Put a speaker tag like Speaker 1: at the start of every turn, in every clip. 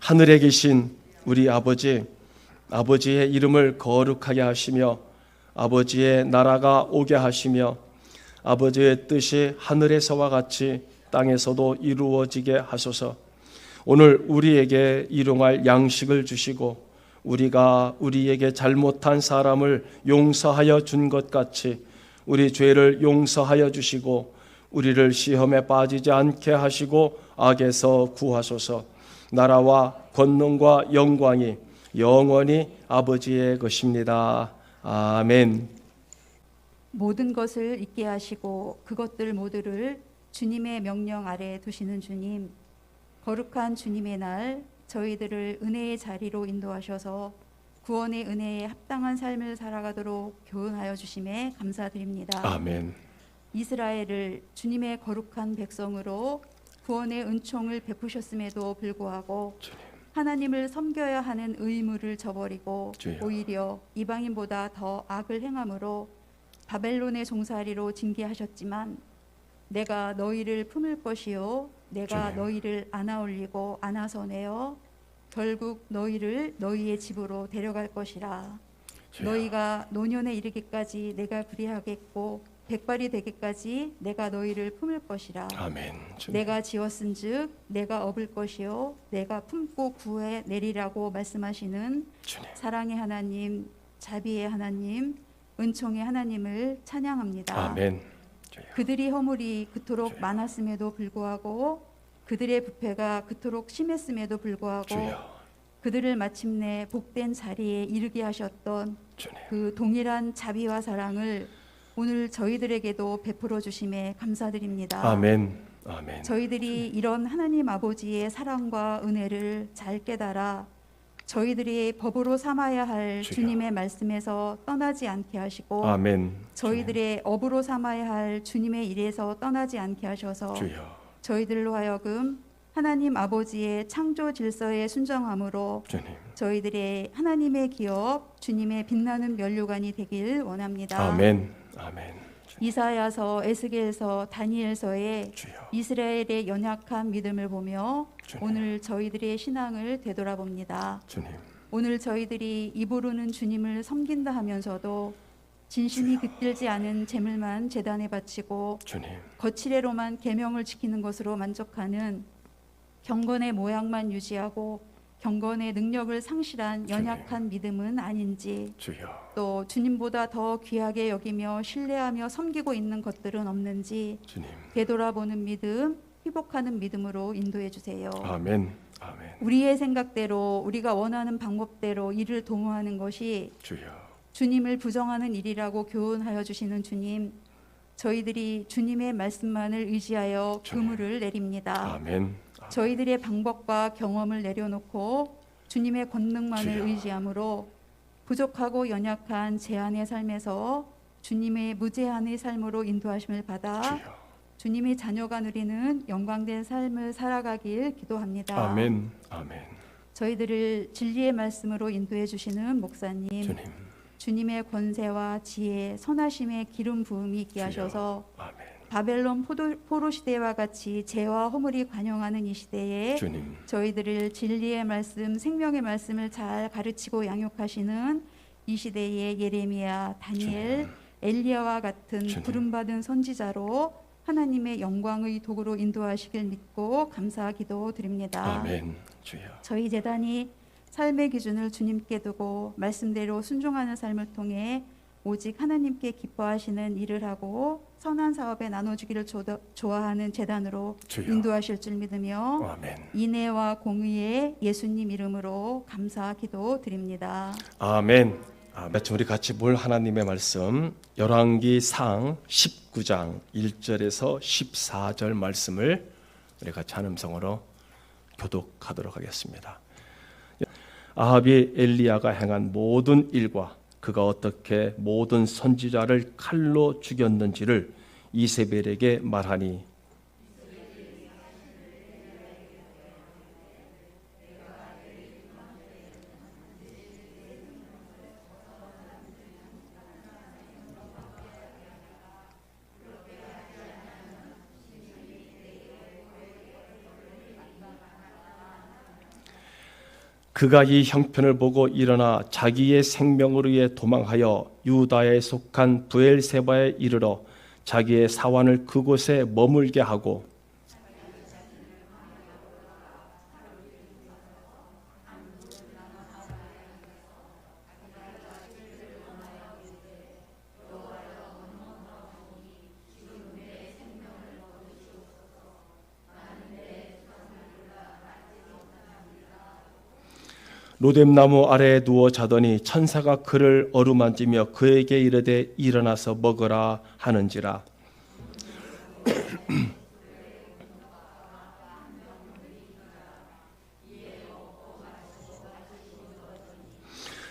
Speaker 1: 하늘에 계신 우리 아버지의 이름을 거룩하게 하시며 아버지의 나라가 오게 하시며 아버지의 뜻이 하늘에서와 같이 땅에서도 이루어지게 하소서. 오늘 우리에게 일용할 양식을 주시고 우리가 우리에게 잘못한 사람을 용서하여 준 것 같이 우리 죄를 용서하여 주시고 우리를 시험에 빠지지 않게 하시고 악에서 구하소서. 나라와 권능과 영광이 영원히 아버지의 것입니다. 아멘.
Speaker 2: 모든 것을 잊게 하시고 그것들 모두를 주님의 명령 아래 두시는 주님, 거룩한 주님의 날 저희들을 은혜의 자리로 인도하셔서 구원의 은혜에 합당한 삶을 살아가도록 교훈하여 주심에 감사드립니다.
Speaker 1: 아멘.
Speaker 2: 이스라엘을 주님의 거룩한 백성으로 구원의 은총을 베푸셨음에도 불구하고 하나님을 섬겨야 하는 의무를 저버리고 오히려 이방인보다 더 악을 행함으로 바벨론의 종살이로 징계하셨지만 내가 너희를 품을 것이요 내가 너희를 안아올리고 안아서 내어 결국 너희를 너희의 집으로 데려갈 것이라. 너희가 노년에 이르기까지 내가 그리하겠고 백발이 되기까지 내가 너희를 품을 것이라.
Speaker 1: 아멘.
Speaker 2: 내가 지었은즉 내가 업을 것이요 내가 품고 구해 내리라고 말씀하시는 사랑의 하나님, 자비의 하나님, 은총의 하나님을 찬양합니다.
Speaker 1: 아멘.
Speaker 2: 그들이 허물이 그토록 많았음에도 불구하고 그들의 부패가 그토록 심했음에도 불구하고 그들을 마침내 복된 자리에 이르게 하셨던 그 동일한 자비와 사랑을 오늘 저희들에게도 베풀어 주심에 감사드립니다.
Speaker 1: 아멘. 아멘.
Speaker 2: 저희들이 이런 하나님 아버지의 사랑과 은혜를 잘 깨달아 저희들이 법으로 삼아야 할 주님의 말씀에서 떠나지 않게 하시고
Speaker 1: 아멘.
Speaker 2: 저희들의 업으로 삼아야 할 주님의 일에서 떠나지 않게 하셔서 저희들로 하여금 하나님 아버지의 창조 질서에 순종함으로 저희들의 하나님의 기업, 주님의 빛나는 면류관이 되길 원합니다.
Speaker 1: 아멘. 아멘.
Speaker 2: 이사야서, 에스겔서, 다니엘서에 이스라엘의 연약한 믿음을 보며 오늘 저희들의 신앙을 되돌아봅니다. 오늘 저희들이 입으로는 주님을 섬긴다 하면서도 진심이 깃들지 않은 제물만 제단에 바치고 거칠애로만 계명을 지키는 것으로 만족하는 경건의 모양만 유지하고 경건의 능력을 상실한 연약한 믿음은 아닌지, 또 주님보다 더 귀하게 여기며 신뢰하며 섬기고 있는 것들은 없는지 되돌아보는 믿음, 회복하는 믿음으로 인도해 주세요.
Speaker 1: 아멘. 아멘.
Speaker 2: 우리의 생각대로 우리가 원하는 방법대로 일을 도모하는 것이 주님을 부정하는 일이라고 교훈하여 주시는 주님, 저희들이 주님의 말씀만을 의지하여 그물을 내립니다.
Speaker 1: 아멘.
Speaker 2: 저희들의 방법과 경험을 내려놓고 주님의 권능만을 의지함으로 부족하고 연약한 제 안의 삶에서 주님의 무제한의 삶으로 인도하심을 받아 주님의 자녀가 누리는 영광된 삶을 살아가길 기도합니다.
Speaker 1: 아멘. 아멘.
Speaker 2: 저희들을 진리의 말씀으로 인도해 주시는 목사님, 주님의 권세와 지혜, 선하심의 기름 부음이 있게 하셔서 바벨론 포로 시대와 같이 죄와 허물이 관영하는 이 시대에 저희들을 진리의 말씀, 생명의 말씀을 잘 가르치고 양육하시는 이 시대의 예레미야, 다니엘, 엘리야와 같은 부름받은 선지자로 하나님의 영광의 도구로 인도하시길 믿고 감사 기도드립니다.
Speaker 1: 아멘.
Speaker 2: 저희 재단이 삶의 기준을 주님께 두고 말씀대로 순종하는 삶을 통해 오직 하나님께 기뻐하시는 일을 하고 선한 사업에 나눠주기를 좋아하는 재단으로 인도하실 줄 믿으며 인애와 공의의 예수님 이름으로 감사 기도드립니다.
Speaker 1: 아멘. 우리 같이 볼 하나님의 말씀 열왕기상 19장 1절에서 14절 말씀을 우리 같이 한 음성으로 교독하도록 하겠습니다. 아합이 엘리야가 행한 모든 일과 그가 어떻게 모든 선지자를 칼로 죽였는지를 이세벨에게 말하니 그가 이 형편을 보고 일어나 자기의 생명을 위해 도망하여 유다에 속한 브엘세바에 이르러 자기의 사환을 그곳에 머물게 하고 로뎀나무 아래에 누워 자더니 천사가 그를 어루만지며 그에게 이르되 일어나서 먹으라 하는지라.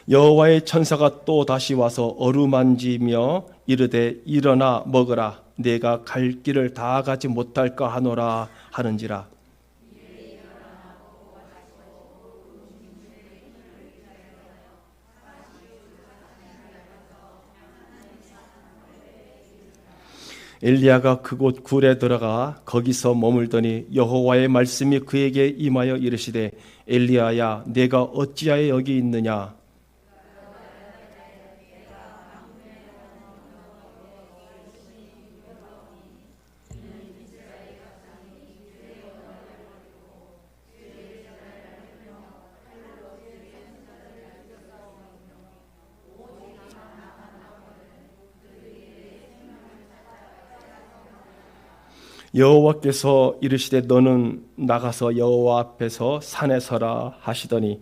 Speaker 1: 여호와의 천사가 또 다시 와서 어루만지며 이르되 일어나 먹으라. 내가 갈 길을 다 가지 못할까 하노라 하는지라. 엘리야가 그곳 굴에 들어가 거기서 머물더니 여호와의 말씀이 그에게 임하여 이르시되 엘리야야 내가 어찌하여 여기 있느냐. 여호와께서 이르시되 너는 나가서 여호와 앞에서 산에 서라 하시더니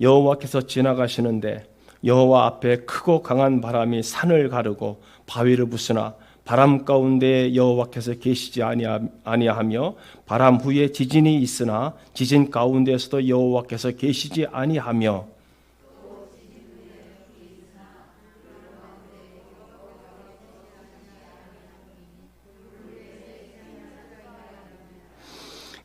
Speaker 1: 여호와께서 지나가시는데 여호와 앞에 크고 강한 바람이 산을 가르고 바위를 부수나 바람 가운데 여호와께서 계시지 아니하며 바람 후에 지진이 있으나 지진 가운데에서도 여호와께서 계시지 아니하며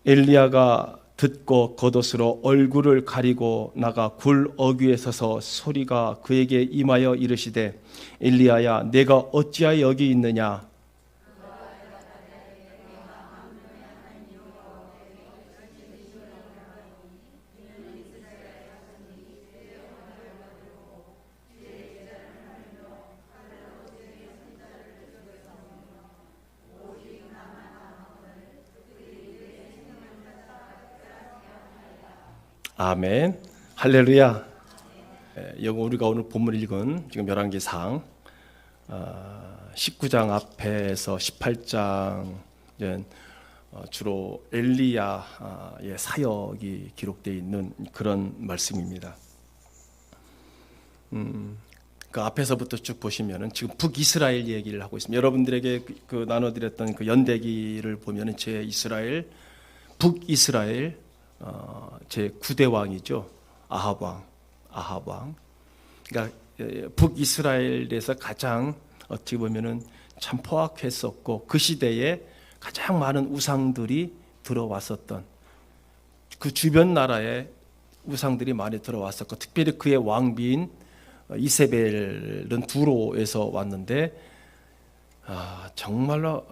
Speaker 1: 엘리야가 듣고 겉옷으로 얼굴을 가리고 나가 굴 어귀에 서서 소리가 그에게 임하여 이르시되 엘리야야 내가 어찌하여 여기 있느냐. 아멘. 할렐루야. 우리가 오늘 본문 읽은 지금 열왕기상 19장 앞에서 18장 주로 엘리야의 사역이 기록되어 있는 그런 말씀입니다. 그 앞에서부터 쭉 보시면은 지금 북이스라엘 얘기를 하고 있습니다. 여러분들에게 그 나눠드렸던 그 연대기를 보면은 제 이스라엘, 북이스라엘 제 9대 왕이죠. 아합 왕. 그러니까 북이스라엘에서 가장 어떻게 보면은 참 포악했었고 그 시대에 가장 많은 우상들이 들어왔었던 그 주변 나라에 우상들이 많이 들어왔었고 특별히 그의 왕비인 이세벨은 두로에서 왔는데 정말로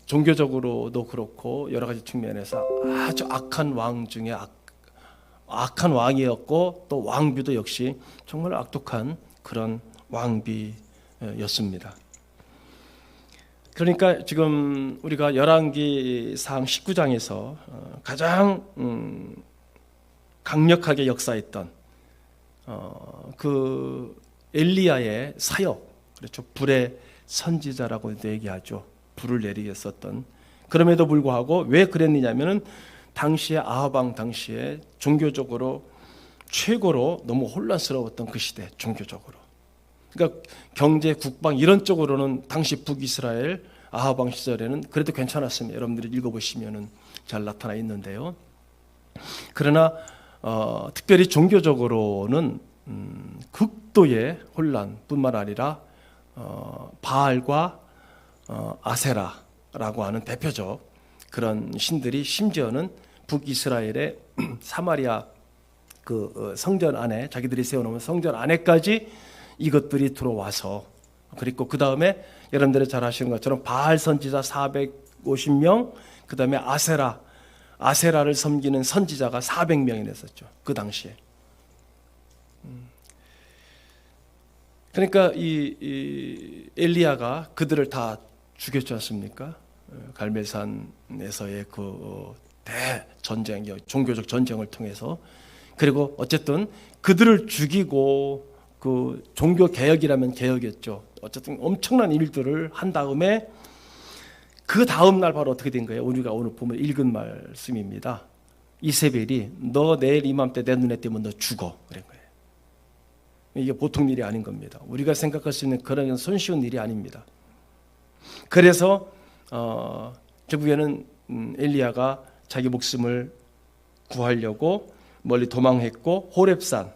Speaker 1: 종교적으로도 그렇고 여러 가지 측면에서 아주 악한 왕 중에 악한 왕이었고 또 왕비도 역시 정말 악독한 그런 왕비였습니다. 그러니까 지금 우리가 열왕기상 19장에서 가장 강력하게 역사했던 그 엘리야의 사역, 그렇죠. 불의 선지자라고 얘기하죠. 불을 내리게 했었던. 그럼에도 불구하고 왜 그랬느냐면은 당시에 아합 왕 당시에 종교적으로 최고로 너무 혼란스러웠던 그 시대 종교적으로. 그러니까 경제, 국방 이런 쪽으로는 당시 북이스라엘 아합 왕 시절에는 그래도 괜찮았습니다. 여러분들이 읽어보시면은 잘 나타나 있는데요. 그러나 특별히 종교적으로는 극도의 혼란뿐만 아니라 바알과 아세라라고 하는 대표적 그런 신들이 심지어는 북이스라엘의 사마리아 그 성전 안에 자기들이 세워놓은 성전 안에까지 이것들이 들어와서 그리고 그 다음에 여러분들이 잘 아시는 것처럼 바알 선지자 450명 그 다음에 아세라를 섬기는 선지자가 400명이나 있었죠. 그 당시에. 그러니까 이 엘리야가 그들을 다 죽였지 않습니까? 갈멜산에서의 그 대전쟁, 종교적 전쟁을 통해서. 그리고 어쨌든 그들을 죽이고 그 종교 개혁이라면 개혁이었죠. 어쨌든 엄청난 일들을 한 다음에 그 다음 날 바로 어떻게 된 거예요? 우리가 오늘 보면 읽은 말씀입니다. 이세벨이 너 내일 이맘때 내 눈에 띄면 너 죽어 그런 거예요. 이게 보통 일이 아닌 겁니다. 우리가 생각할 수 있는 그런 손쉬운 일이 아닙니다. 그래서 결국에는 엘리야가 자기 목숨을 구하려고 멀리 도망했고 호렙산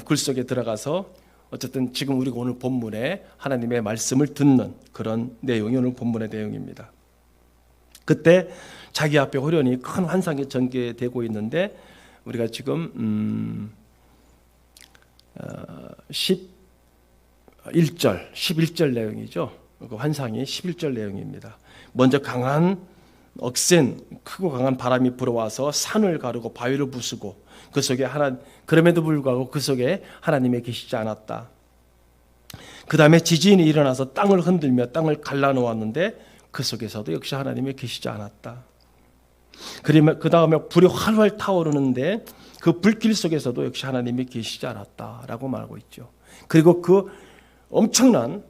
Speaker 1: 굴 속에 들어가서 어쨌든 지금 우리가 오늘 본문에 하나님의 말씀을 듣는 그런 내용이 오늘 본문의 내용입니다. 그때 자기 앞에 호련히 큰 환상이 전개되고 있는데 우리가 지금 11절 내용이죠. 그 환상이 11절 내용입니다. 먼저 크고 강한 바람이 불어와서 산을 가르고 바위를 부수고 그 속에 그럼에도 불구하고 그 속에 하나님이 계시지 않았다. 그 다음에 지진이 일어나서 땅을 흔들며 땅을 갈라놓았는데 그 속에서도 역시 하나님이 계시지 않았다. 그 다음에 불이 활활 타오르는데 그 불길 속에서도 역시 하나님이 계시지 않았다라고 말하고 있죠. 그리고 그 엄청난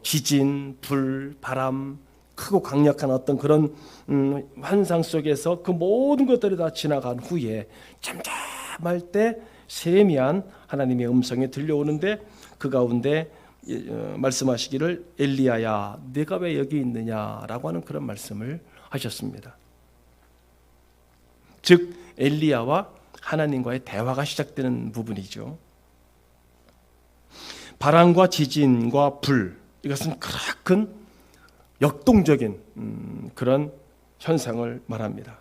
Speaker 1: 지진, 불, 바람, 크고 강력한 어떤 그런 환상 속에서 그 모든 것들이 다 지나간 후에 잠잠할 때 세미한 하나님의 음성이 들려오는데 그 가운데 말씀하시기를 엘리야야 네가 왜 여기 있느냐라고 하는 그런 말씀을 하셨습니다. 즉 엘리야와 하나님과의 대화가 시작되는 부분이죠. 바람과 지진과 불, 이것은 큰 역동적인 그런 현상을 말합니다.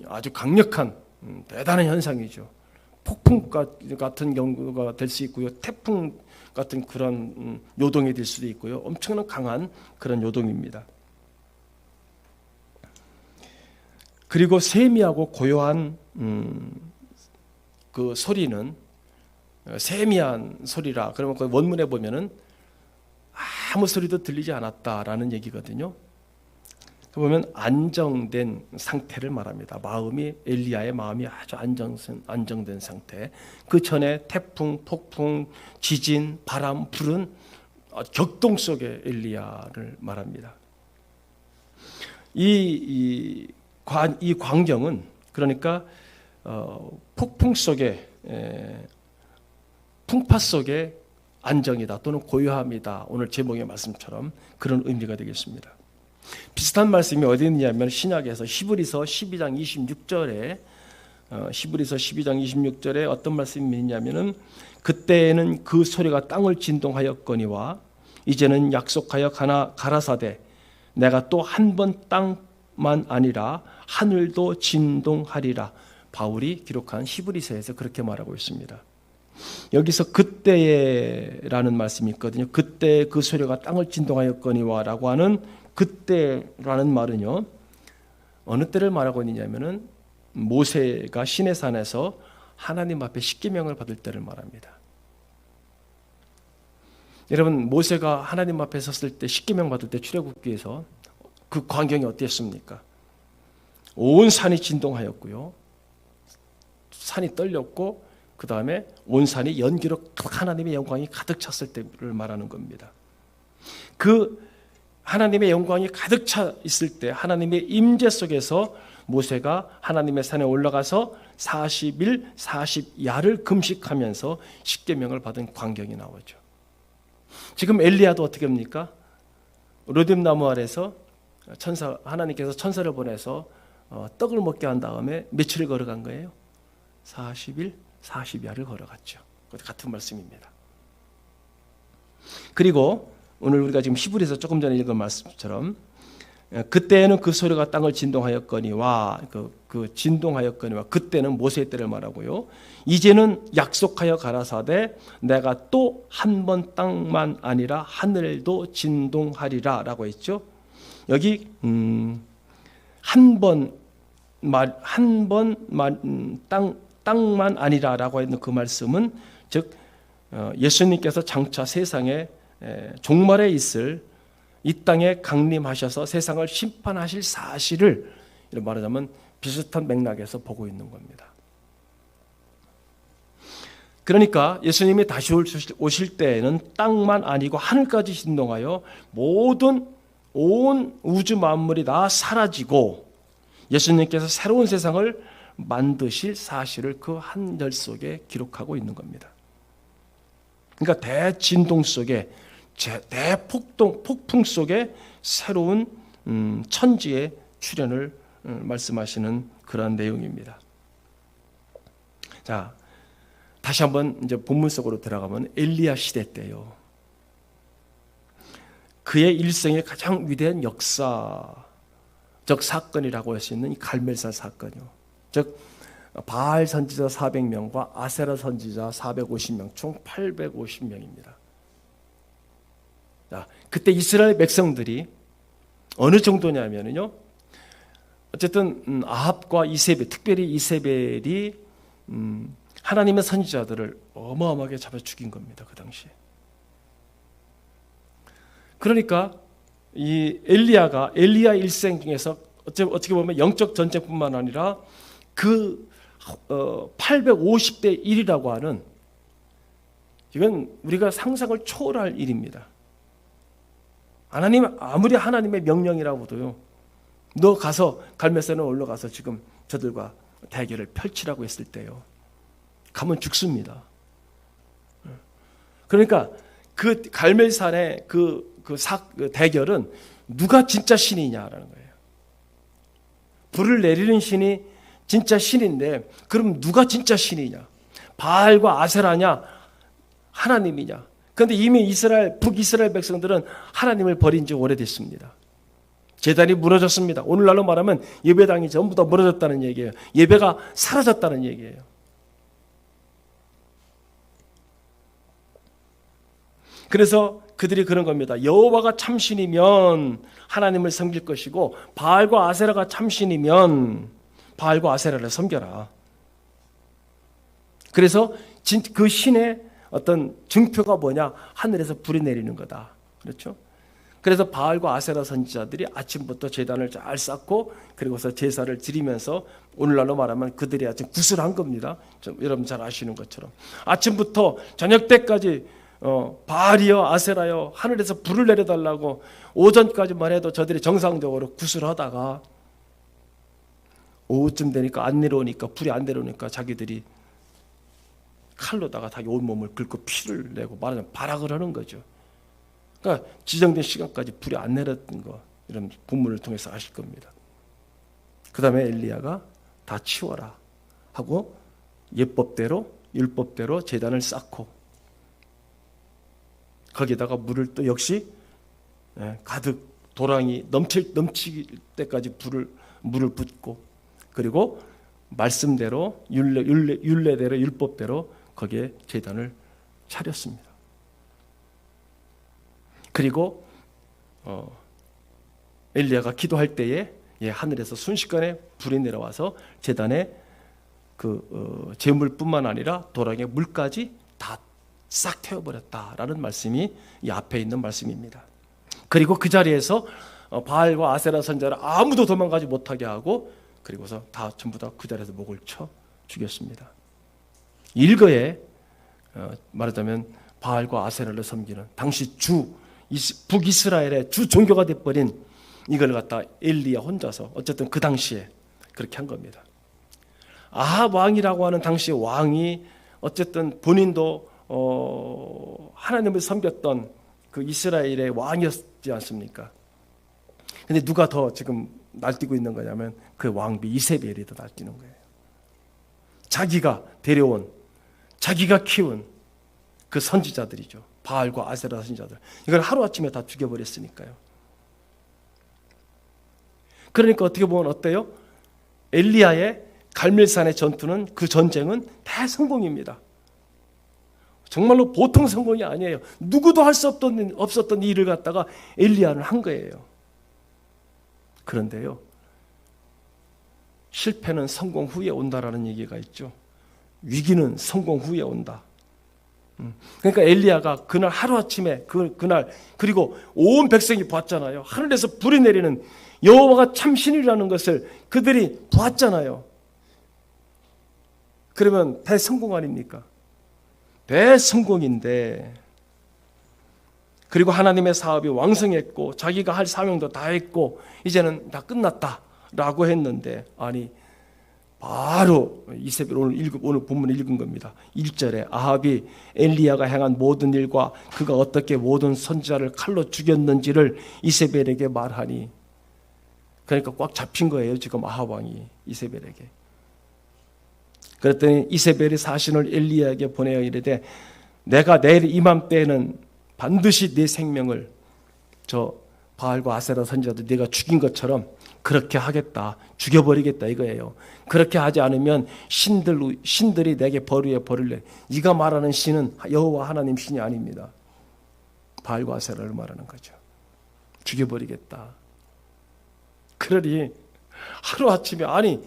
Speaker 1: 아주 강력한 대단한 현상이죠. 폭풍 같은 경우가 될 수 있고요. 태풍 같은 그런 요동이 될 수도 있고요. 엄청난 강한 그런 요동입니다. 그리고 세미하고 고요한 그 소리는 세미한 소리라. 그러면 그 원문에 보면은 아무 소리도 들리지 않았다라는 얘기거든요. 보면 안정된 상태를 말합니다. 엘리야의 마음이 아주 안정된 상태. 그 전에 태풍, 폭풍, 지진, 바람, 불은 격동 속의 엘리야를 말합니다. 이 광경은 그러니까 폭풍 속에 풍파 속에 안정이다 또는 고요함이다. 오늘 제목의 말씀처럼 그런 의미가 되겠습니다. 비슷한 말씀이 어디 있냐면 신약에서 히브리서 12장 26절에 어떤 말씀이 있냐면은 그때에는 그 소리가 땅을 진동하였거니와 이제는 약속하여 가라사대 내가 또 한 번 땅만 아니라 하늘도 진동하리라. 바울이 기록한 히브리서에서 그렇게 말하고 있습니다. 여기서 그때라는 말씀이 있거든요. 그때 그 소리가 땅을 진동하였거니와 라고 하는 그때라는 말은요, 어느 때를 말하고 있냐면은 모세가 시내산에서 하나님 앞에 십계명을 받을 때를 말합니다. 여러분, 모세가 하나님 앞에 섰을 때 십계명 받을 때 출애굽기에서 그 광경이 어땠습니까? 온 산이 진동하였고요, 산이 떨렸고, 그 다음에 온 산이 연기로 하나님의 영광이 가득 찼을 때를 말하는 겁니다. 그 하나님의 영광이 가득 차 있을 때 하나님의 임재 속에서 모세가 하나님의 산에 올라가서 40일 40야를 금식하면서 십계명을 받은 광경이 나오죠. 지금 엘리야도 어떻게 합니까? 로뎀나무 아래서 하나님께서 천사를 보내서 떡을 먹게 한 다음에 며칠을 걸어간 거예요? 40일 40야를 걸어갔죠. 같은 말씀입니다. 그리고 오늘 우리가 지금 히브리서 조금 전에 읽은 말씀처럼 그때는 그 소리가 땅을 진동하였거니와 진동하였거니와 그때는 모세의 때를 말하고요. 이제는 약속하여 가라사대 내가 또 한 번 땅만 아니라 하늘도 진동하리라 라고 했죠. 여기 한 번 땅만 아니라라고 했는 그 말씀은 즉 예수님께서 장차 세상에 종말에 있을 이 땅에 강림하셔서 세상을 심판하실 사실을 이렇게 말하자면 비슷한 맥락에서 보고 있는 겁니다. 그러니까 예수님이 다시 오실 때에는 땅만 아니고 하늘까지 진동하여 모든 온 우주 만물이 다 사라지고 예수님께서 새로운 세상을 만드실 사실을 그 한 절 속에 기록하고 있는 겁니다. 그러니까 대진동 속에 폭풍 속에 새로운 천지의 출현을 말씀하시는 그러한 내용입니다. 자, 다시 한번 이제 본문 속으로 들어가면 엘리야 시대 때요. 그의 일생의 가장 위대한 역사적 사건이라고 할 수 있는 이 갈멜산 사건이요. 즉 바알 선지자 400명과 아세라 선지자 450명, 총 850명입니다. 자, 그때 이스라엘 백성들이 어느 정도냐면요. 어쨌든 아합과 이세벨, 특별히 이세벨이 하나님의 선지자들을 어마어마하게 잡아 죽인 겁니다. 그 당시에. 그러니까 이 엘리야 일생 중에서 어떻게 보면 영적 전쟁뿐만 아니라 그 850대 1이라고 하는, 이건 우리가 상상을 초월할 일입니다. 아무리 하나님의 명령이라고도요, 너 가서 갈멜산에 올라가서 지금 저들과 대결을 펼치라고 했을 때요, 가면 죽습니다. 그러니까 그 갈멜산의 그 대결은 누가 진짜 신이냐라는 거예요. 불을 내리는 신이 진짜 신인데, 그럼 누가 진짜 신이냐? 바알과 아세라냐? 하나님이냐? 그런데 이미 북이스라엘 백성들은 하나님을 버린 지 오래됐습니다. 제단이 무너졌습니다. 오늘날로 말하면 예배당이 전부 다 무너졌다는 얘기예요. 예배가 사라졌다는 얘기예요. 그래서 그들이 그런 겁니다. 여호와가 참신이면 하나님을 섬길 것이고, 바알과 아세라가 참신이면 바알과 아세라를 섬겨라. 그래서 그 신의 어떤 증표가 뭐냐? 하늘에서 불이 내리는 거다. 그렇죠? 그래서 바알과 아세라 선지자들이 아침부터 제단을 잘 쌓고, 그리고서 제사를 드리면서, 오늘날로 말하면 그들이 아침 구슬한 겁니다. 여러분 잘 아시는 것처럼 아침부터 저녁 때까지 바알이여 아세라여 하늘에서 불을 내려달라고 오전까지만 해도 저들이 정상적으로 구슬하다가 오후쯤 되니까 안 내려오니까, 불이 안 내려오니까 자기들이 칼로다가 자기 온몸을 긁고 피를 내고 말하자면 발악을 하는 거죠. 그러니까 지정된 시간까지 불이 안 내렸던 거, 이런 본문을 통해서 아실 겁니다. 그 다음에 엘리야가 다 치워라 하고 예법대로 율법대로 제단을 쌓고, 거기에다가 물을 또 역시 가득 도랑이 넘칠 때까지 물을 붓고, 그리고 말씀대로 율례대로 율법대로 거기에 제단을 차렸습니다. 그리고 엘리야가 기도할 때에 하늘에서 순식간에 불이 내려와서 제단에 그 제물뿐만 아니라 도랑에 물까지 다 싹 태워버렸다라는 말씀이 이 앞에 있는 말씀입니다. 그리고 그 자리에서 바알과 아세라 선지자를 아무도 도망가지 못하게 하고, 그리고서 다 전부 다 그 자리에서 목을 쳐 죽였습니다. 일거에 말하자면 바알과 아세라를 섬기는 당시 북이스라엘의 주 종교가 돼버린 이걸 갖다 엘리야 혼자서 어쨌든 그 당시에 그렇게 한 겁니다. 아합 왕이라고 하는 당시 왕이 어쨌든 본인도 하나님을 섬겼던 그 이스라엘의 왕이었지 않습니까? 근데 누가 더 지금 날뛰고 있는 거냐면 그 왕비 이세벨이 더 날뛰는 거예요. 자기가 데려온, 자기가 키운 그 선지자들이죠. 바알과 아세라 선지자들. 이걸 하루아침에 다 죽여버렸으니까요. 그러니까 어떻게 보면 어때요? 엘리야의 갈멜산의 전투는, 그 전쟁은 대성공입니다. 정말로 보통 성공이 아니에요. 누구도 할 수 없었던 일을 갖다가 엘리야는 한 거예요. 그런데요, 실패는 성공 후에 온다라는 얘기가 있죠. 위기는 성공 후에 온다. 그러니까 엘리야가 그날 하루아침에 그날 그리고 온 백성이 봤잖아요. 하늘에서 불이 내리는 여호와가 참 신이라는 것을 그들이 봤잖아요. 그러면 대성공 아닙니까? 대성공인데, 그리고 하나님의 사업이 왕성했고 자기가 할 사명도 다 했고 이제는 다 끝났다라고 했는데, 아니 바로 이세벨 오늘 본문을 읽은 겁니다. 1절에 아합이 엘리야가 행한 모든 일과 그가 어떻게 모든 선지자를 칼로 죽였는지를 이세벨에게 말하니, 그러니까 꽉 잡힌 거예요 지금 아합 왕이 이세벨에게. 그랬더니 이세벨이 사신을 엘리야에게 보내어 이르되 내가 내일 이맘때에는 반드시 네 생명을 저 바알과 아세라 선지자들 네가 죽인 것처럼 그렇게 하겠다, 죽여버리겠다 이거예요. 그렇게 하지 않으면 신들이 내게 벌 위에 벌을 내. 네가 말하는 신은 여호와 하나님 신이 아닙니다. 바알과 아세라를 말하는 거죠. 죽여버리겠다. 그러니 하루아침에, 아니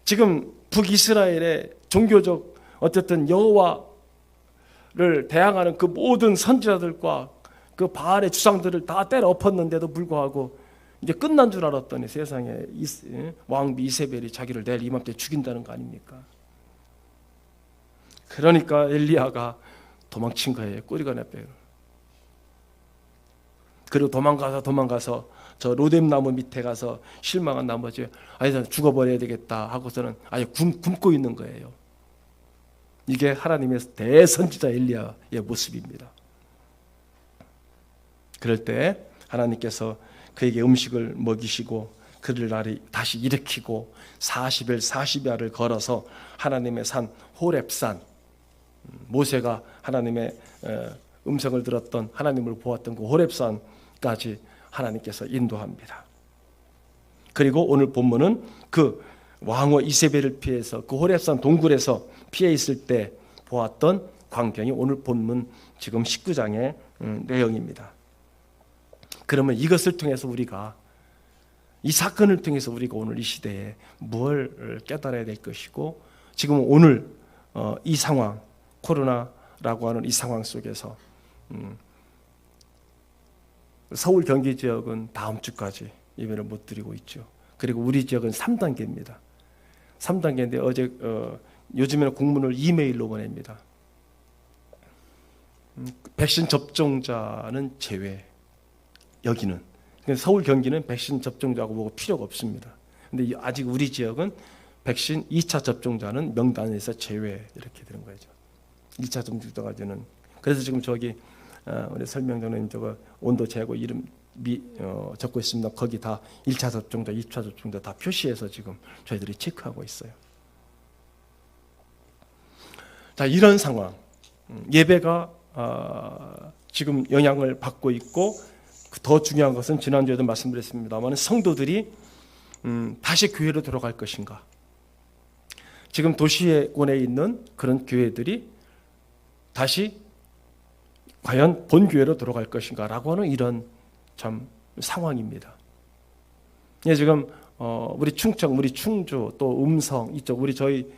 Speaker 1: 지금 북이스라엘의 종교적 어쨌든 여호와를 대항하는 그 모든 선지자들과 그 바알의 주상들을 다 때려 엎었는데도 불구하고 이제 끝난 줄 알았더니 세상에 왕비 이세벨이 자기를 내일 이맘때 죽인다는 거 아닙니까? 그러니까 엘리야가 도망친 거예요. 꼬리가 내빼요. 그리고 도망가서 저 로뎀나무 밑에 가서 실망한 나머지 아니 죽어버려야 되겠다 하고서는 아예 굶고 있는 거예요. 이게 하나님의 대선지자 엘리야의 모습입니다. 그럴 때 하나님께서 그에게 음식을 먹이시고 그를 날이 다시 일으키고 40일 40야를 걸어서 하나님의 산 호렙산, 모세가 하나님의 음성을 들었던, 하나님을 보았던 그 호렙산까지 하나님께서 인도합니다. 그리고 오늘 본문은 그 왕후 이세벨을 피해서 그 호렙산 동굴에서 피해 있을 때 보았던 광경이 오늘 본문 지금 19장의 내용입니다. 그러면 이것을 통해서 우리가, 이 사건을 통해서 우리가 오늘 이 시대에 뭘 깨달아야 될 것이고, 지금 오늘 이 상황, 코로나라고 하는 이 상황 속에서 서울 경기 지역은 다음 주까지 예배를 못 드리고 있죠. 그리고 우리 지역은 3단계입니다. 3단계인데 어제 요즘에는 공문을 이메일로 보냅니다. 백신 접종자는 제외. 여기는 서울 경기는 백신 접종자하고 뭐고 필요가 없습니다. 근데 아직 우리 지역은 백신 2차 접종자는 명단에서 제외 이렇게 되는 거죠. 2차 접종자까지는. 그래서 지금 저기 우리 설명자는 저거 온도 재고 이름 적고 있습니다. 거기 다 1차 접종자, 2차 접종자 다 표시해서 지금 저희들이 체크하고 있어요. 자, 이런 상황, 예배가 지금 영향을 받고 있고, 더 중요한 것은 지난주에도 말씀드렸습니다만 성도들이 다시 교회로 돌아갈 것인가. 지금 도시권에 있는 그런 교회들이 다시 과연 본교회로 돌아갈 것인가 라고 하는 이런 참 상황입니다. 예, 지금 우리 충청, 우리 충주, 또 음성 이쪽 우리 저희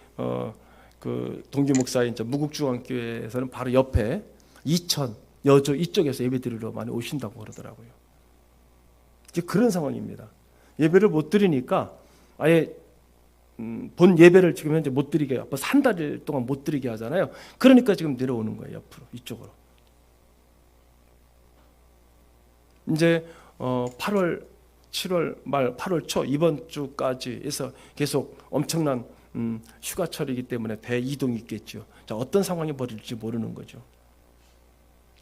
Speaker 1: 그 동기 목사인 무국중앙교회에서는 바로 옆에 이천, 여주 이쪽에서 예배드리러 많이 오신다고 그러더라고요. 이제 그런 상황입니다. 예배를 못 드리니까 아예 본 예배를 지금 현재 못 드리게, 벌써 한 달 동안 못 드리게 하잖아요. 그러니까 지금 내려오는 거예요. 옆으로, 이쪽으로. 이제 8월, 7월 말, 8월 초 이번 주까지 해서 계속 엄청난 휴가철이기 때문에 대이동이 있겠죠. 자, 어떤 상황이 벌어질지 모르는 거죠.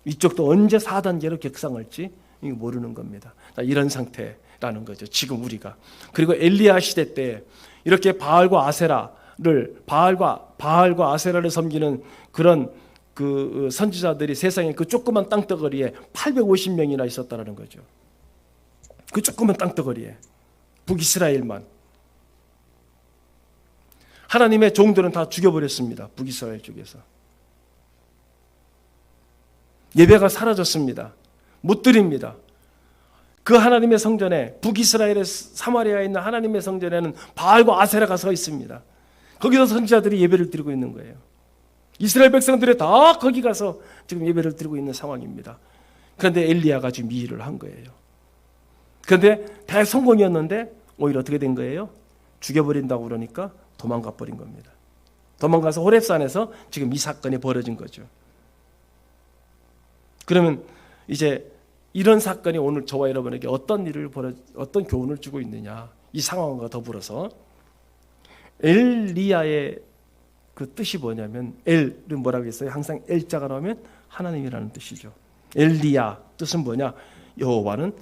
Speaker 1: 이쪽도 언제 4단계로 격상할지 모르는 겁니다. 자, 이런 상태라는 거죠. 지금 우리가. 그리고 엘리야 시대 때 이렇게 바알과 아세라를 섬기는 그런 그 선지자들이 세상에 그 조그만 땅덩어리에 850명이나 있었다는 거죠. 그 조그만 땅덩어리에 북이스라엘만. 하나님의 종들은 다 죽여버렸습니다. 북이스라엘 쪽에서. 예배가 사라졌습니다. 못 드립니다. 그 하나님의 성전에, 북이스라엘의 사마리아에 있는 하나님의 성전에는 바알과 아세라가 서 있습니다. 거기서 선지자들이 예배를 드리고 있는 거예요. 이스라엘 백성들이 다 거기 가서 지금 예배를 드리고 있는 상황입니다. 그런데 엘리야가 지금 이 일을 한 거예요. 그런데 대성공이었는데 오히려 어떻게 된 거예요? 죽여버린다고 그러니까 도망가 버린 겁니다. 도망가서 호렙산에서 지금 이 사건이 벌어진 거죠. 그러면 이제 이런 사건이 오늘 저와 여러분에게 어떤 교훈을 주고 있느냐, 이 상황과 더불어서 엘리야의 그 뜻이 뭐냐면, 엘은 뭐라고 했어요? 항상 엘자가 나오면 하나님이라는 뜻이죠. 엘리야 뜻은 뭐냐? 여호와는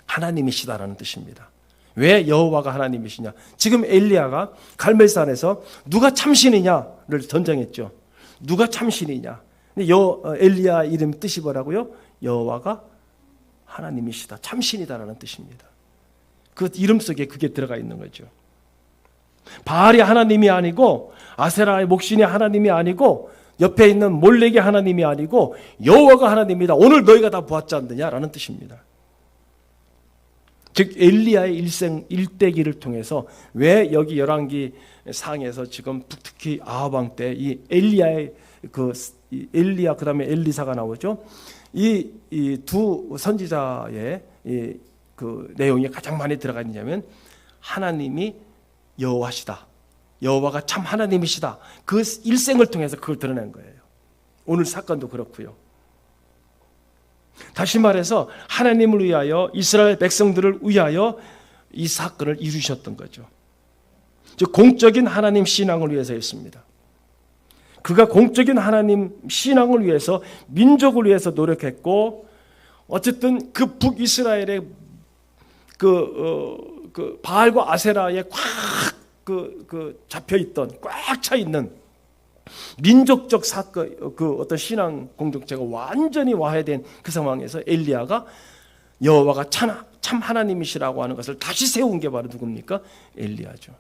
Speaker 1: 하나님이시다라는 뜻입니다. 왜 여호와가 하나님이시냐? 지금 엘리야가 갈멜산에서 누가 참신이냐를 전쟁했죠. 누가 참신이냐? 엘리야 이름 뜻이 뭐라고요? 여호와가 하나님이시다, 참신이다라는 뜻입니다. 그 이름 속에 그게 들어가 있는 거죠. 바알이 하나님이 아니고 아세라의 목신이 하나님이 아니고 옆에 있는 몰렉이 하나님이 아니고 여호와가 하나님이다. 오늘 너희가 다 보았지 않느냐라는 뜻입니다. 즉 엘리야의 일대기를 통해서 왜 여기 열왕기 상에서 지금 특히 아합 왕 때 이 엘리야의 엘리야 그다음에 엘리사가 나오죠. 이 두 선지자의 그 내용이 가장 많이 들어가 있냐면 하나님이 여호와시다, 여호와가 참 하나님이시다. 그 일생을 통해서 그걸 드러낸 거예요. 오늘 사건도 그렇고요. 다시 말해서 하나님을 위하여, 이스라엘 백성들을 위하여 이 사건을 이루셨던 거죠. 즉 공적인 하나님 신앙을 위해서였습니다. 그가 공적인 하나님 신앙을 위해서, 민족을 위해서 노력했고, 어쨌든 그 북이스라엘의 그 바알과 아세라에 잡혀 있던, 꽉 차 있는 민족적 사건, 그 어떤 신앙 공동체가 완전히 와해된 그 상황에서 엘리야가 여호와가 참 하나님이시라고 하는 것을 다시 세운 게 바로 누굽니까? 엘리야죠.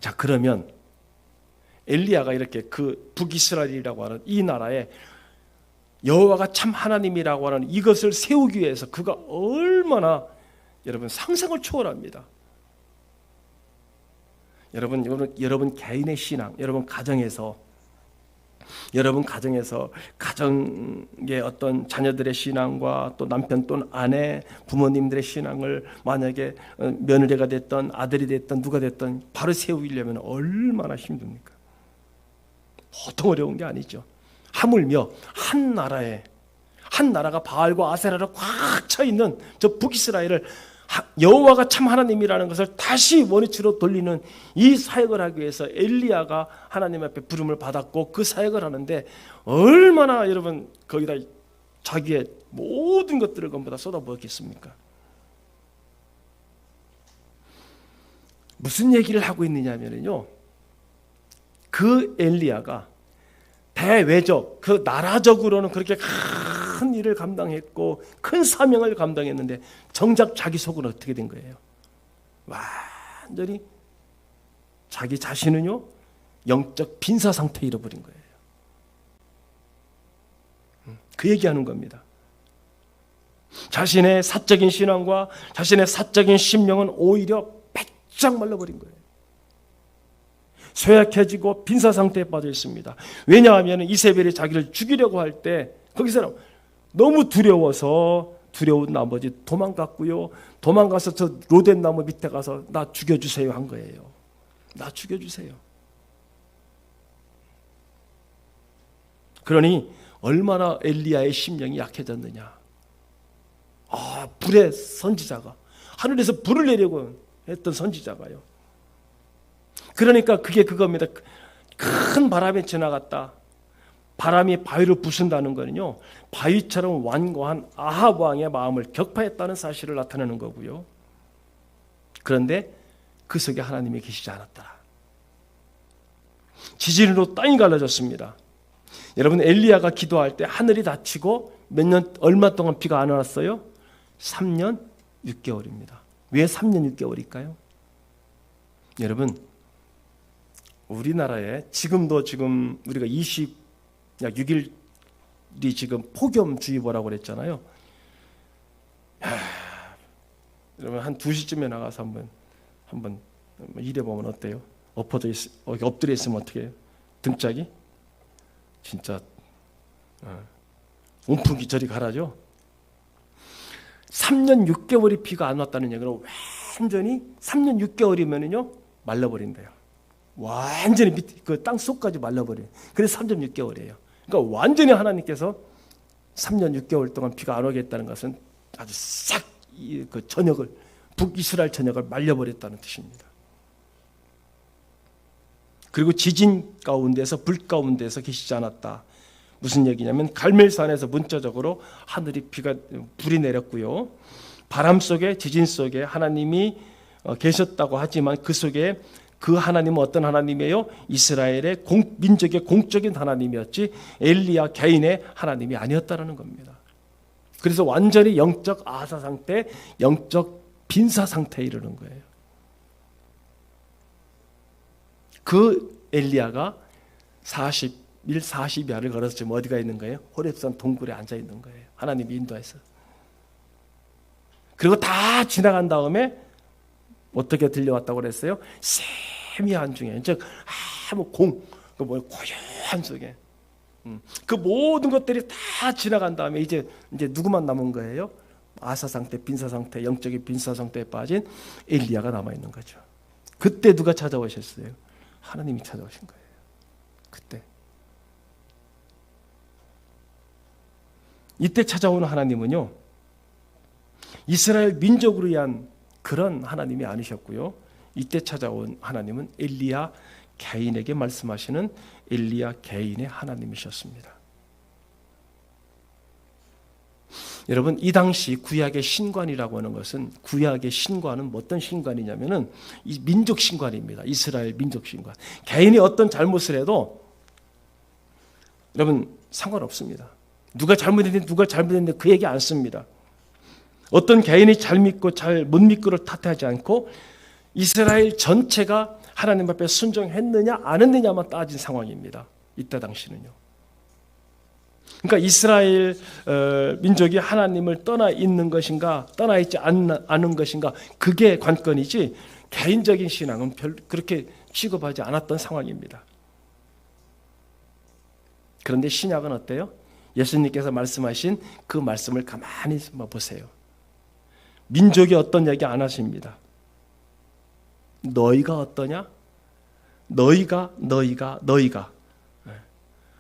Speaker 1: 자, 그러면 엘리야가 이렇게 그 북이스라엘이라고 하는 이 나라에 여호와가 참 하나님이라고 하는 이것을 세우기 위해서 그가 얼마나 여러분 상상을 초월합니다. 여러분 개인의 신앙, 여러분 가정의 가정의 어떤 자녀들의 신앙과 또 남편 또는 아내, 부모님들의 신앙을 만약에 며느리가 됐던 아들이 됐던 누가 됐던 바로 세우려면 얼마나 힘듭니까? 보통 어려운 게 아니죠. 하물며 한 나라가 바알과 아세라로 꽉 차 있는 저 북이스라엘을 여호와가 참 하나님이라는 것을 다시 원위치로 돌리는 이 사역을 하기 위해서 엘리야가 하나님 앞에 부름을 받았고 그 사역을 하는데 얼마나 여러분 거기다 자기의 모든 것들을 전부 다 쏟아부었겠습니까? 무슨 얘기를 하고 있느냐면요, 그 엘리야가 대외적, 그 나라적으로는 그렇게 큰 일을 감당했고 큰 사명을 감당했는데 정작 자기 속은 어떻게 된 거예요? 완전히 자기 자신은요 영적 빈사 상태에 잃어버린 거예요. 그 얘기하는 겁니다. 자신의 사적인 신앙과 자신의 사적인 심령은 오히려 바짝 말라버린 거예요. 쇠약해지고 빈사 상태에 빠져 있습니다. 왜냐하면 이세벨이 자기를 죽이려고 할 때 거기서는 너무 두려운 나머지 도망갔고요. 도망가서 저 로덴 나무 밑에 가서 나 죽여주세요 한 거예요. 나 죽여주세요. 그러니 얼마나 엘리야의 심령이 약해졌느냐. 불의 선지자가, 하늘에서 불을 내려고 했던 선지자가요. 그러니까 그게 그겁니다. 큰 바람이 지나갔다. 바람이 바위를 부순다는 거는요, 바위처럼 완고한 아합 왕의 마음을 격파했다는 사실을 나타내는 거고요. 그런데 그 속에 하나님이 계시지 않았더라. 지진으로 땅이 갈라졌습니다. 여러분, 엘리야가 기도할 때 하늘이 닫히고 얼마 동안 비가 안 왔어요? 3년 6개월입니다. 왜 3년 6개월일까요? 여러분, 우리나라에 지금 우리가 약 6일 지금 폭염주의보라고 그랬잖아요. 여러분 한 2시쯤에 나가서 한번 일해보면 어때요? 엎드려 있으면 어떻게 해요? 등짝이 진짜 온풍기 저리 가라죠. 3년 6개월이 비가 안 왔다는 얘기는 완전히 3년 6개월이면은요 말라버린대요. 완전히 그 땅 속까지 말라버려요. 그래서 3년 6개월이에요. 그러니까 완전히 하나님께서 3년 6개월 동안 비가 안 오겠다는 것은 아주 싹 그 전역을 북이스라엘 전역을 말려버렸다는 뜻입니다. 그리고 지진 가운데서 불 가운데서 계시지 않았다. 무슨 얘기냐면 갈멜산에서 문자적으로 하늘이 불이 내렸고요. 바람 속에 지진 속에 하나님이 계셨다고 하지만 그 속에 그 하나님은 어떤 하나님이에요? 이스라엘의 민족의 공적인 하나님이었지 엘리야 개인의 하나님이 아니었다는 겁니다. 그래서 완전히 영적 아사 상태, 영적 빈사 상태에 이르는 거예요. 그 엘리야가 40일 40야를 걸어서 지금 어디가 있는 거예요? 호렙산 동굴에 앉아 있는 거예요. 하나님이 인도해서. 그리고 다 지나간 다음에 어떻게 들려왔다고 그랬어요? 세미한 중에, 즉 아무 고요한 속에 그 모든 것들이 다 지나간 다음에 이제 누구만 남은 거예요? 아사 상태, 빈사 상태, 영적인 빈사 상태에 빠진 엘리야가 남아 있는 거죠. 그때 누가 찾아오셨어요? 하나님이 찾아오신 거예요. 그때. 이때 찾아오는 하나님은요, 이스라엘 민족으로 위한 그런 하나님이 아니셨고요. 이때 찾아온 하나님은 엘리야 개인에게 말씀하시는 엘리야 개인의 하나님이셨습니다. 여러분, 이 당시 구약의 신관이라고 하는 것은, 구약의 신관은 어떤 신관이냐면은 이 민족 신관입니다. 이스라엘 민족 신관. 개인이 어떤 잘못을 해도 여러분 상관없습니다. 누가 잘못했는데 그 얘기 안 씁니다. 어떤 개인이 잘 믿고 잘 못 믿고를 탓하지 않고 이스라엘 전체가 하나님 앞에 순종했느냐 안 했느냐만 따진 상황입니다. 이때 당시는요. 그러니까 이스라엘 민족이 하나님을 떠나 있는 것인가 떠나 있지 않은 것인가 그게 관건이지 개인적인 신앙은 그렇게 취급하지 않았던 상황입니다. 그런데 신약은 어때요? 예수님께서 말씀하신 그 말씀을 가만히 보세요. 민족이 어떤 얘기 안 하십니다. 너희가 어떠냐? 너희가.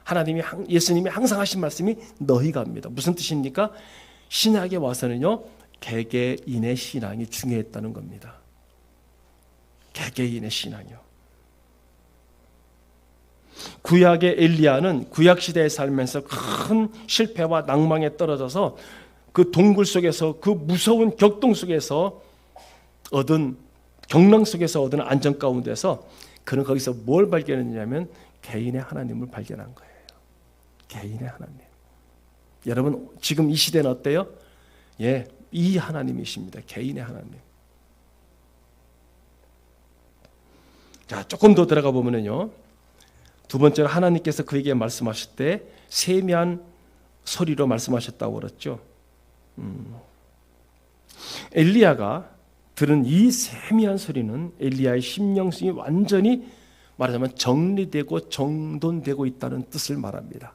Speaker 1: 하나님이 예수님이 항상 하신 말씀이 너희가입니다. 무슨 뜻입니까? 신약에 와서는요 개개인의 신앙이 중요했다는 겁니다. 개개인의 신앙이요. 구약의 엘리야는 구약 시대에 살면서 큰 실패와 낭망에 떨어져서 그 동굴 속에서 그 무서운 격동 속에서 경랑 속에서 얻은 안전 가운데서 그는 거기서 뭘 발견했냐면 개인의 하나님을 발견한 거예요. 개인의 하나님. 여러분 지금 이 시대는 어때요? 예, 이 하나님이십니다. 개인의 하나님. 자, 조금 더 들어가 보면은요. 두 번째로 하나님께서 그에게 말씀하실 때 세미한 소리로 말씀하셨다고 그랬죠. 엘리야가 들은 이 세미한 소리는 엘리야의 심령성이 완전히 말하자면 정리되고 정돈되고 있다는 뜻을 말합니다.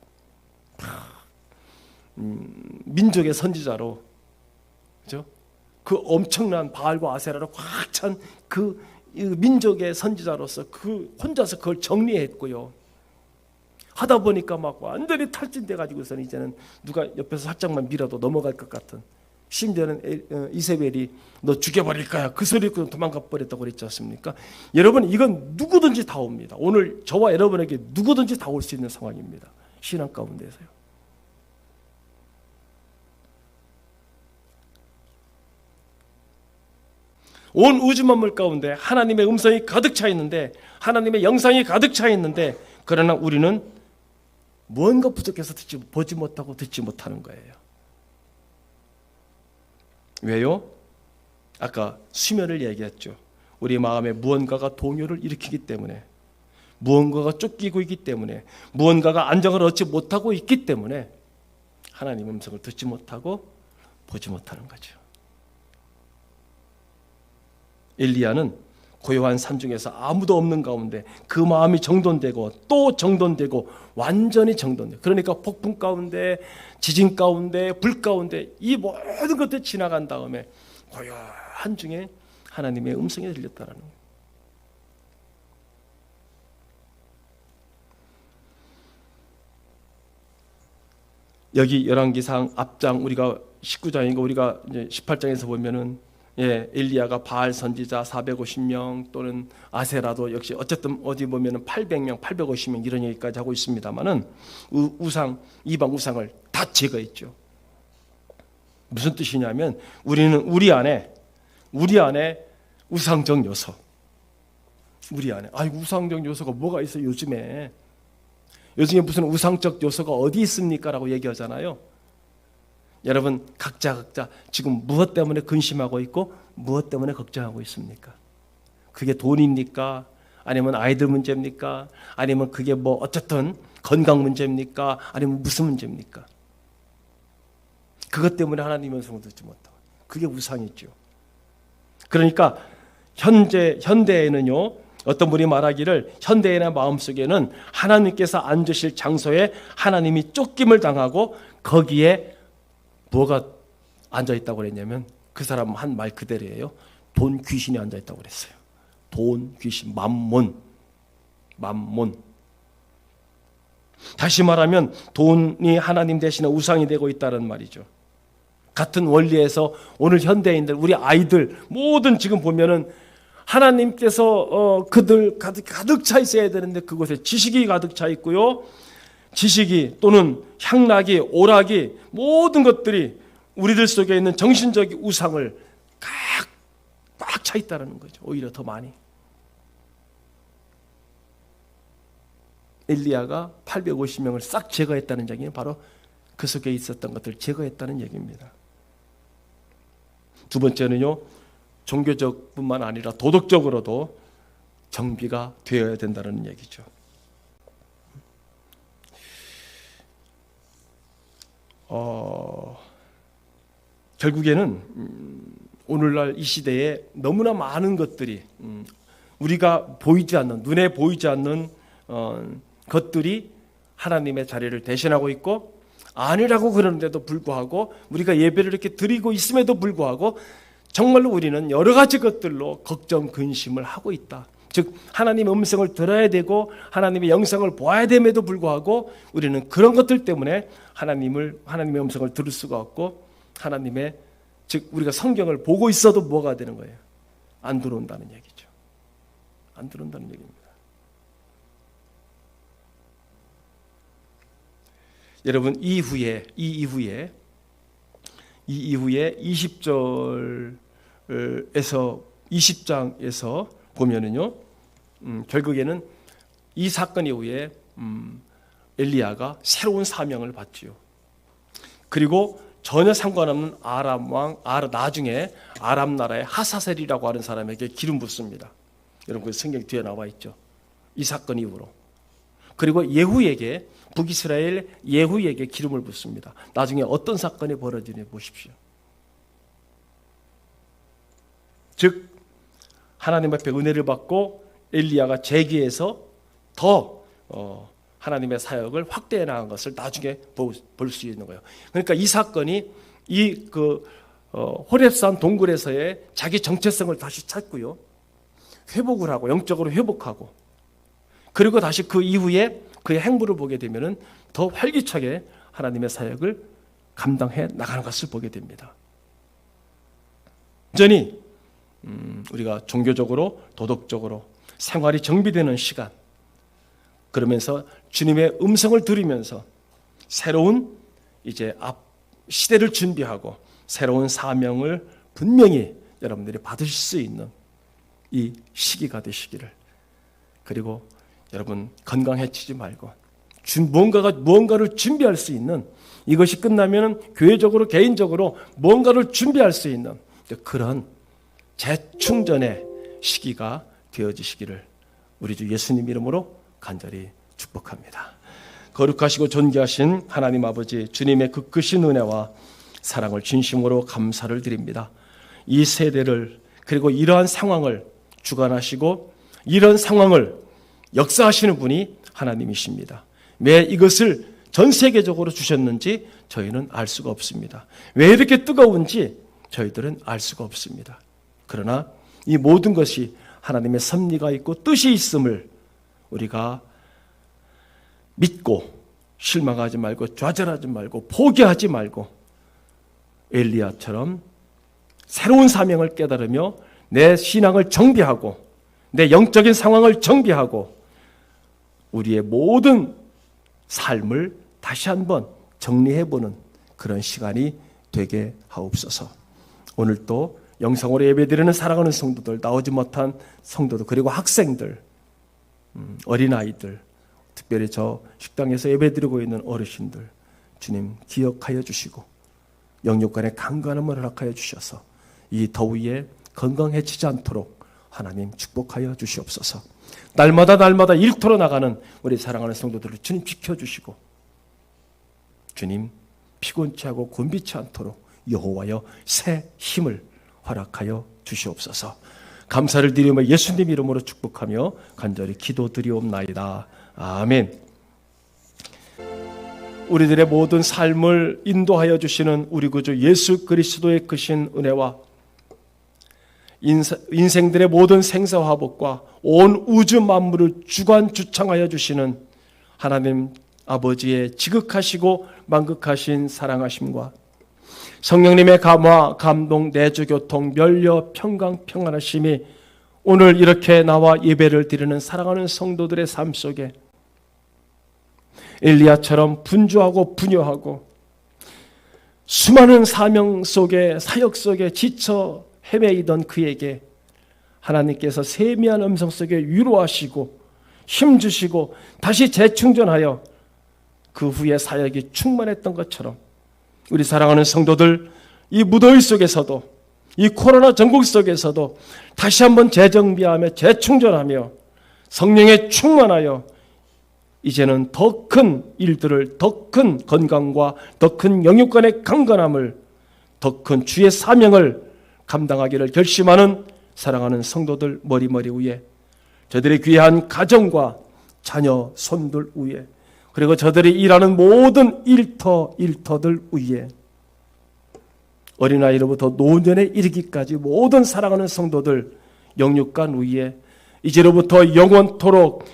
Speaker 1: 민족의 선지자로, 그죠? 그 엄청난 바알과 아세라로 꽉 찬 그 민족의 선지자로서 그 혼자서 그걸 정리했고요. 하다 보니까 막 완전히 탈진돼 가지고서는 이제는 누가 옆에서 살짝만 밀어도 넘어갈 것 같은, 심지어는 이세벨이 너 죽여버릴 거야 그 소리 듣고 도망가 버렸다고 그랬지 않습니까? 여러분 이건 누구든지 다 옵니다. 오늘 저와 여러분에게 누구든지 다 올 수 있는 상황입니다. 신앙 가운데서요. 온 우주 만물 가운데 하나님의 음성이 가득 차 있는데, 하나님의 영상이 가득 차 있는데, 그러나 우리는 무언가 부족해서 보지 못하고 듣지 못하는 거예요. 왜요? 아까 수면을 얘기했죠. 우리 마음에 무언가가 동요를 일으키기 때문에, 무언가가 쫓기고 있기 때문에, 무언가가 안정을 얻지 못하고 있기 때문에 하나님의 음성을 듣지 못하고 보지 못하는 거죠. 엘리야는 고요한 산중에서 아무도 없는 가운데 그 마음이 정돈되고 또 정돈되고 완전히 정돈돼요. 그러니까 폭풍 가운데, 지진 가운데, 불 가운데 이 모든 것들 지나간 다음에 고요한 중에 하나님의 음성이 들렸다는 거예요. 여기 열왕기상 앞장 우리가 19장이고 우리가 이제 18장에서 보면은 엘리야가 바알 선지자 450명 또는 아세라도 역시 어쨌든 어디 보면은 800명, 850명 이런 얘기까지 하고 있습니다만은 우상, 이방 우상을 다 제거했죠. 무슨 뜻이냐면 우리는 우리 안에 우상적 요소, 우리 안에 우상적 요소가 뭐가 있어요? 요즘에 무슨 우상적 요소가 어디 있습니까? 라고 얘기하잖아요. 여러분 각자 지금 무엇 때문에 근심하고 있고 무엇 때문에 걱정하고 있습니까? 그게 돈입니까? 아니면 아이들 문제입니까? 아니면 그게 뭐 어쨌든 건강 문제입니까? 아니면 무슨 문제입니까? 그것 때문에 하나님의 음성을 듣지 못하고 그게 우상이죠. 그러니까 현대에는요 어떤 분이 말하기를 현대인의 마음속에는 하나님께서 앉으실 장소에 하나님이 쫓김을 당하고 거기에 뭐가 앉아있다고 그랬냐면 그 사람 한 말 그대로예요. 돈 귀신이 앉아있다고 그랬어요. 돈 귀신, 맘몬. 다시 말하면 돈이 하나님 대신에 우상이 되고 있다는 말이죠. 같은 원리에서 오늘 현대인들 우리 아이들 모든 지금 보면은 하나님께서 그들 가득 차 있어야 되는데 그곳에 지식이 가득 차 있고요. 지식이 또는 향락이, 오락이 모든 것들이 우리들 속에 있는 정신적인 우상을 꽉 차 있다는 거죠. 오히려 더 많이. 엘리야가 850명을 싹 제거했다는 얘기는 바로 그 속에 있었던 것들을 제거했다는 얘기입니다. 두 번째는요. 종교적뿐만 아니라 도덕적으로도 정비가 되어야 된다는 얘기죠. 결국에는 오늘날 이 시대에 너무나 많은 것들이 우리가 보이지 않는 눈에 보이지 않는 것들이 하나님의 자리를 대신하고 있고 아니라고 그러는데도 불구하고 우리가 예배를 이렇게 드리고 있음에도 불구하고 정말로 우리는 여러 가지 것들로 걱정, 근심을 하고 있다. 즉 하나님의 음성을 들어야 되고 하나님의 영성을 보아야 됨에도 불구하고 우리는 그런 것들 때문에 하나님의 음성을 들을 수가 없고 하나님의 즉 우리가 성경을 보고 있어도 뭐가 되는 거예요? 안 들어온다는 얘기죠. 안 들어온다는 얘기입니다. 여러분 이 이후에 20절에서 20장에서 보면은요, 결국에는 이 사건 이후에 엘리야가 새로운 사명을 받지요. 그리고 전혀 상관없는 나중에 아람 나라의 하사셀이라고 하는 사람에게 기름 붓습니다. 여러분 그 성경 뒤에 나와 있죠. 이 사건 이후로. 그리고 예후에게 북이스라엘 예후에게 기름을 붓습니다. 나중에 어떤 사건이 벌어지니 보십시오. 즉 하나님 앞에 은혜를 받고 엘리야가 재기해서 더 하나님의 사역을 확대해 나간 것을 나중에 볼 수 있는 거예요. 그러니까 이 사건이 호렙산 동굴에서의 자기 정체성을 다시 찾고요, 회복을 하고 영적으로 회복하고, 그리고 다시 그 이후에 그의 행보를 보게 되면은 더 활기차게 하나님의 사역을 감당해 나가는 것을 보게 됩니다. 여전히 우리가 종교적으로 도덕적으로 생활이 정비되는 시간, 그러면서 주님의 음성을 들으면서 새로운 이제 앞 시대를 준비하고 새로운 사명을 분명히 여러분들이 받으실 수 있는 이 시기가 되시기를, 그리고 여러분 건강해지지 말고 무언가를 준비할 수 있는, 이것이 끝나면 교회적으로 개인적으로 무언가를 준비할 수 있는 그런 재충전의 시기가 되어지시기를 우리 주 예수님 이름으로 간절히 축복합니다. 거룩하시고 존귀하신 하나님 아버지, 주님의 그 크신 은혜와 사랑을 진심으로 감사를 드립니다. 이 세대를, 그리고 이러한 상황을 주관하시고 이런 상황을 역사하시는 분이 하나님이십니다. 왜 이것을 전 세계적으로 주셨는지 저희는 알 수가 없습니다. 왜 이렇게 뜨거운지 저희들은 알 수가 없습니다. 그러나 이 모든 것이 하나님의 섭리가 있고 뜻이 있음을 우리가 믿고 실망하지 말고 좌절하지 말고 포기하지 말고 엘리야처럼 새로운 사명을 깨달으며 내 신앙을 정비하고 내 영적인 상황을 정비하고 우리의 모든 삶을 다시 한번 정리해보는 그런 시간이 되게 하옵소서. 오늘 또 영상으로 예배드리는 사랑하는 성도들, 나오지 못한 성도들, 그리고 학생들, 어린아이들, 특별히 저 식당에서 예배드리고 있는 어르신들, 주님 기억하여 주시고 영육간의 강건함을 허락하여 주셔서 이 더위에 건강해지지 않도록 하나님 축복하여 주시옵소서. 날마다 일터로 나가는 우리 사랑하는 성도들을 주님 지켜주시고 주님 피곤치 하고 곤비치 않도록 여호와여 새 힘을 허락하여 주시옵소서. 감사를 드리며 예수님 이름으로 축복하며 간절히 기도드리옵나이다. 아멘. 우리들의 모든 삶을 인도하여 주시는 우리 구주 예수 그리스도의 크신 은혜와 인생들의 모든 생사화복과 온 우주 만물을 주관주창하여 주시는 하나님 아버지의 지극하시고 만극하신 사랑하심과 성령님의 감화, 감동, 내주, 교통, 멸려, 평강, 평안하심이 오늘 이렇게 나와 예배를 드리는 사랑하는 성도들의 삶 속에 엘리야처럼 분주하고 분요하고 수많은 사명 속에 사역 속에 지쳐 헤매이던 그에게 하나님께서 세미한 음성 속에 위로하시고 힘주시고 다시 재충전하여 그 후에 사역이 충만했던 것처럼 우리 사랑하는 성도들 이 무더위 속에서도 이 코로나 전국 속에서도 다시 한번 재정비하며 재충전하며 성령에 충만하여 이제는 더 큰 일들을, 더 큰 건강과 더 큰 영육간의 강건함을, 더 큰 주의 사명을 감당하기를 결심하는 사랑하는 성도들 머리 위에, 저들의 귀한 가정과 자녀 손들 위에, 그리고 저들이 일하는 모든 일터들 위에, 어린아이로부터 노년에 이르기까지 모든 사랑하는 성도들 영육간 위에 이제로부터 영원토록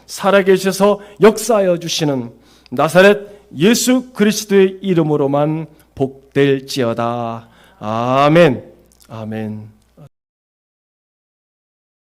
Speaker 1: 살아계셔서 역사하여 주시는 나사렛 예수 그리스도의 이름으로만 복될지어다. 아멘. 아멘.